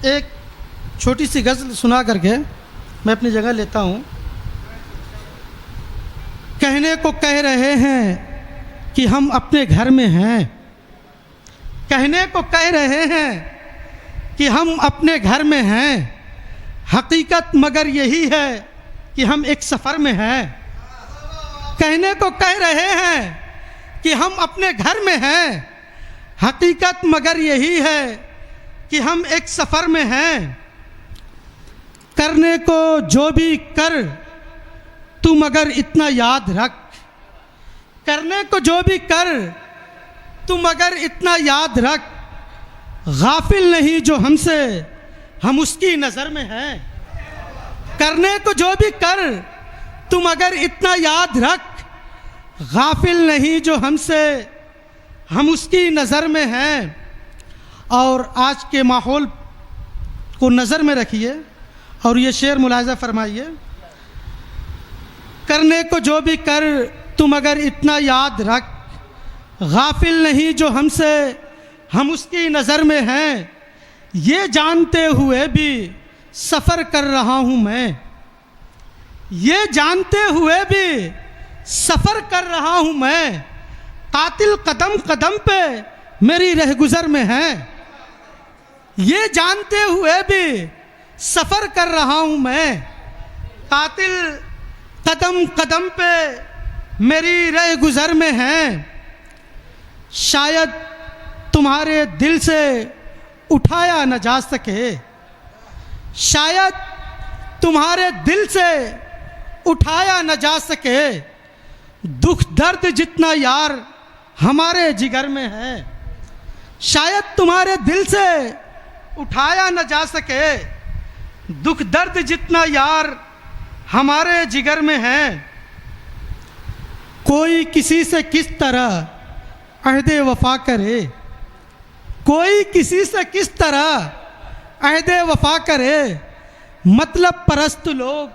एक छोटी सी गज़ल सुना करके मैं अपनी जगह लेता हूँ। कहने को कह रहे हैं कि हम अपने घर में हैं, कहने को कह रहे हैं कि हम अपने घर में हैं, हकीकत मगर यही है कि हम एक सफ़र में हैं। कहने को कह रहे हैं कि हम अपने घर में हैं, हकीकत मगर यही है कि हम एक सफ़र में हैं। करने को जो भी कर तू मगर इतना याद रख, करने को जो भी कर तू मगर इतना याद रख, गाफिल नहीं जो हमसे हम उसकी नज़र में हैं। करने को जो भी कर तू मगर इतना याद रख, गाफिल नहीं जो हमसे हम उसकी नज़र में हैं। और आज के माहौल को नज़र में रखिए और ये शेर मुलाहिज़ा फरमाइए। करने को जो भी कर तू मगर इतना याद रख, गाफिल नहीं जो हमसे हम उसकी नज़र में हैं। ये जानते हुए भी सफ़र कर रहा हूँ मैं, ये जानते हुए भी सफ़र कर रहा हूँ मैं। कातिल कदम कदम पे मेरी रहगुज़र में है, ये जानते हुए भी सफ़र कर रहा हूँ मैं। कातिल कदम कदम पे मेरी रहगुज़र में है। शायद तुम्हारे दिल से उठाया न जा सके, शायद तुम्हारे दिल से उठाया न जा सके। दुख दर्द जितना यार हमारे जिगर में है, शायद तुम्हारे दिल से उठाया न जा सके। दुख दर्द जितना यार हमारे जिगर में है। कोई किसी से किस तरह अहदे वफा करे, कोई किसी से किस तरह अहदे वफा करे। मतलब परस्त लोग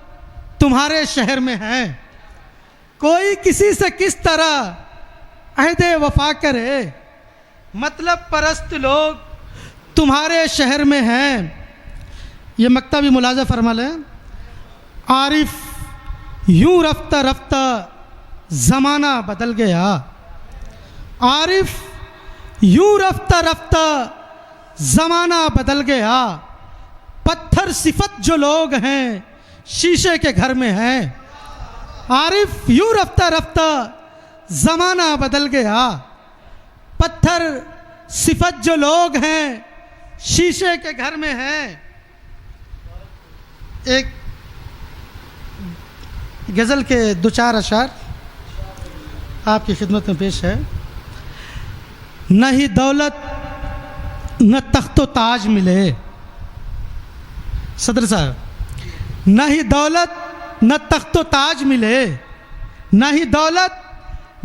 तुम्हारे शहर में हैं, कोई किसी से किस तरह अहदे वफा करे। मतलब परस्त लोग तुम्हारे शहर में हैं। ये मक्ता भी मुलाजा फरमा लें। आरिफ यूं रफ्ता रफ्ता ज़माना बदल गया, आरिफ यूं रफ्ता रफ्ता ज़माना बदल गया। पत्थर सिफत जो लोग हैं शीशे के घर में हैं। आरिफ यूं रफ्ता रफ्ता ज़माना बदल गया। पत्थर सिफत जो लोग हैं शीशे के घर में हैं। एक गज़ल के दो चार अशार आपकी खिदमत में पेश है। न ही दौलत न तख्तो ताज मिले, सदर साहब, न ही दौलत न तख्तो ताज मिले, न ही दौलत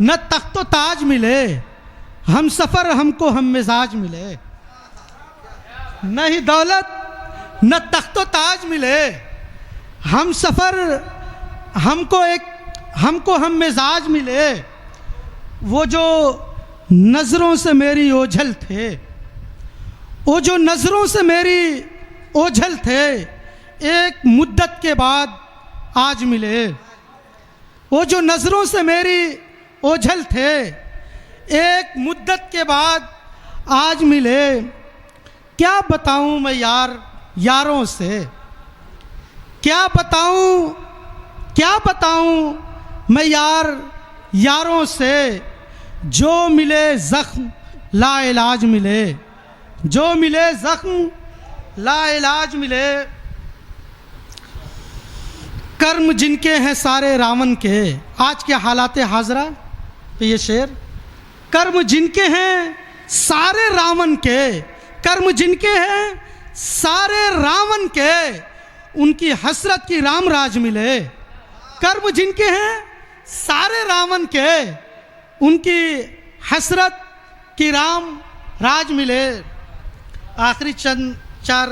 न तख्तो ताज मिले। हम सफ़र हमको हम मिजाज मिले। न ही दौलत न तख्तो ताज मिले, हम सफ़र हमको हम मिजाज मिले। वो जो नज़रों से मेरी ओझल थे, वो जो नज़रों से मेरी ओझल थे, एक मुद्दत के बाद आज मिले। वो जो नज़रों से मेरी ओझल थे, एक मुद्दत के बाद आज मिले। क्या बताऊं मैं यारों से, क्या बताऊं मैं यारों से। जो मिले ज़ख्म ला इलाज मिले, जो मिले ज़ख्म ला इलाज मिले। कर्म जिनके हैं सारे रावण के, आज के हालात हाजरा पे ये शेर। कर्म जिनके हैं सारे रावण के, कर्म जिनके हैं सारे रावण के, उनकी हसरत की राम राज मिले। कर्म जिनके हैं सारे रावण के, उनकी हसरत की राम राज मिले। आखिरी चंद चार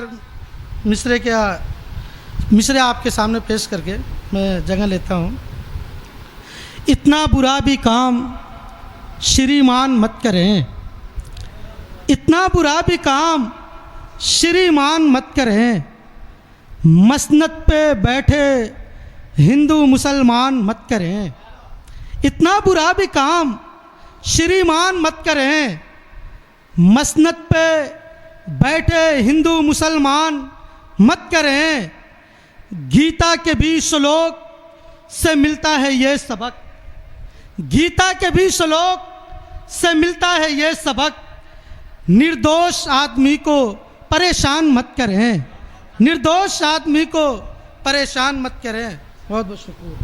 मिसरे आपके सामने पेश करके मैं जगह लेता हूँ। इतना बुरा भी काम श्रीमान मत करें, इतना बुरा भी काम श्रीमान मत करें, मसनद पे बैठे हिंदू मुसलमान मत करें। इतना बुरा भी काम श्रीमान मत करें, मसनद पे बैठे हिंदू मुसलमान मत करें। गीता के भी श्लोक से मिलता है ये सबक, गीता के भी श्लोक से मिलता है ये सबक। निर्दोष आदमी को परेशान मत करें, निर्दोष आदमी को परेशान मत करें। बहुत बहुत शुक्रिया।